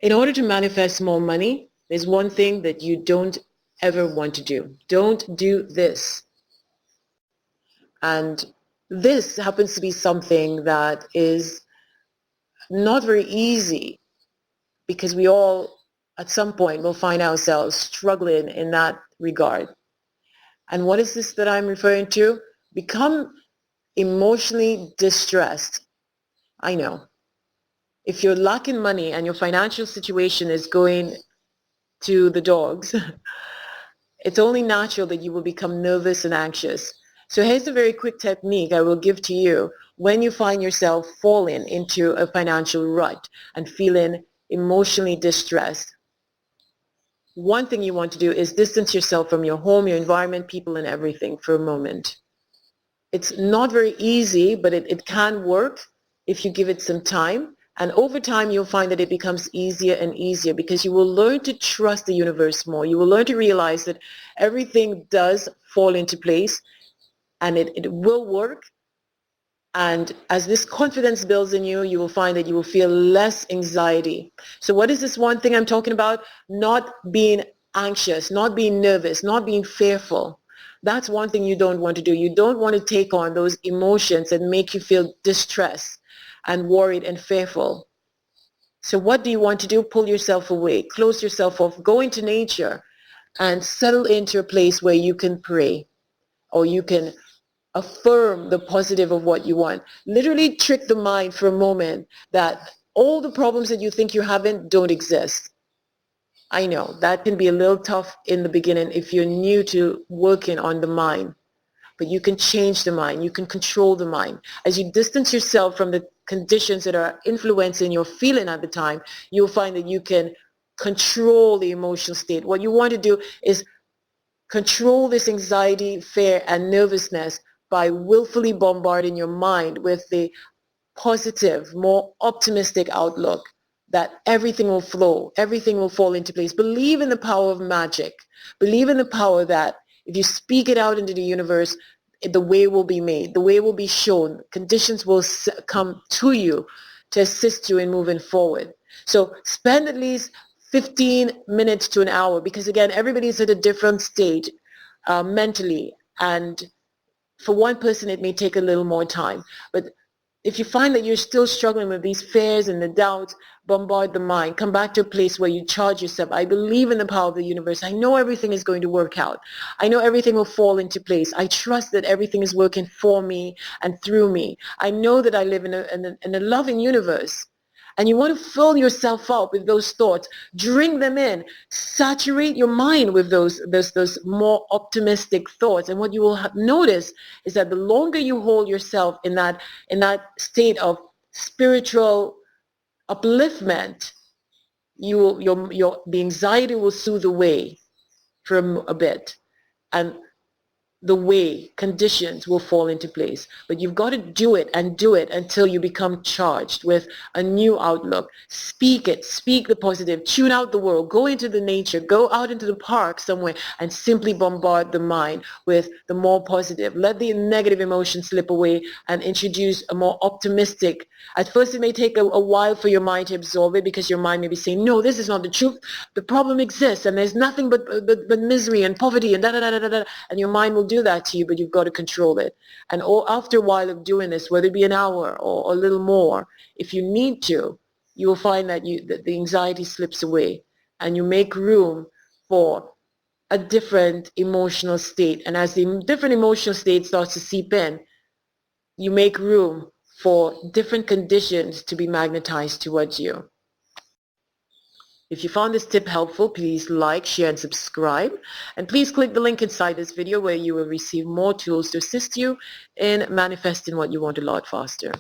In order to manifest more money, there's one thing that you don't ever want to do. Don't do this. And this happens to be something that is not very easy because we all at some point will find ourselves struggling in that regard. And what is this that I'm referring to? Become emotionally distressed. I know. If you're lacking money and your financial situation is going to the dogs, it's only natural that you will become nervous and anxious. So here's a very quick technique I will give to you when you find yourself falling into a financial rut and feeling emotionally distressed. One thing you want to do is distance yourself from your home, your environment, people, and everything for a moment. It's not very easy, but it can work if you give it some time. And over time, you'll find that it becomes easier and easier because you will learn to trust the universe more. You will learn to realize that everything does fall into place and it will work. And as this confidence builds in you, you will find that you will feel less anxiety. So what is this one thing I'm talking about? Not being anxious, not being nervous, not being fearful. That's one thing you don't want to do. You don't want to take on those emotions that make you feel distressed and worried and fearful. So what do you want to do? Pull yourself away, close yourself off, go into nature and settle into a place where you can pray or you can affirm the positive of what you want. Literally trick the mind for a moment that all the problems that you think you're having don't exist. I know that can be a little tough in the beginning if you're new to working on the mind, but you can change the mind. You can control the mind. As you distance yourself from the conditions that are influencing your feeling at the time, you'll find that you can control the emotional state. What you want to do is control this anxiety, fear, and nervousness by willfully bombarding your mind with the positive, more optimistic outlook that everything will flow, everything will fall into place. Believe in the power of magic. Believe in the power that if you speak it out into the universe, the way will be made, the way will be shown, conditions will come to you to assist you in moving forward. So spend at least 15 minutes to an hour because again, everybody's at a different stage mentally, and for one person it may take a little more time, but if you find that you're still struggling with these fears and the doubts, bombard the mind. Come back to a place where you charge yourself. I believe in the power of the universe. I know everything is going to work out. I know everything will fall into place. I trust that everything is working for me and through me. I know that I live in a loving universe. And you want to fill yourself up with those thoughts. Drink them in. Saturate your mind with those more optimistic thoughts. And what you will notice is that the longer you hold yourself in that state of spiritual upliftment, the anxiety will soothe away for a bit. And the way conditions will fall into place. But you've got to do it and do it until you become charged with a new outlook. Speak it, speak the positive, tune out the world, go into the nature, go out into the park somewhere and simply bombard the mind with the more positive. Let the negative emotions slip away and introduce a more optimistic. At first it may take a while for your mind to absorb it because your mind may be saying, no, this is not the truth. The problem exists and there's nothing but misery and poverty and da-da-da-da-da. And your mind will do that to you, but you've got to control it. And after a while of doing this, whether it be an hour or a little more, if you need to, you will find that the anxiety slips away and you make room for a different emotional state. And as the different emotional state starts to seep in, you make room for different conditions to be magnetized towards you. If you found this tip helpful, please like, share, and subscribe. And please click the link inside this video where you will receive more tools to assist you in manifesting what you want a lot faster.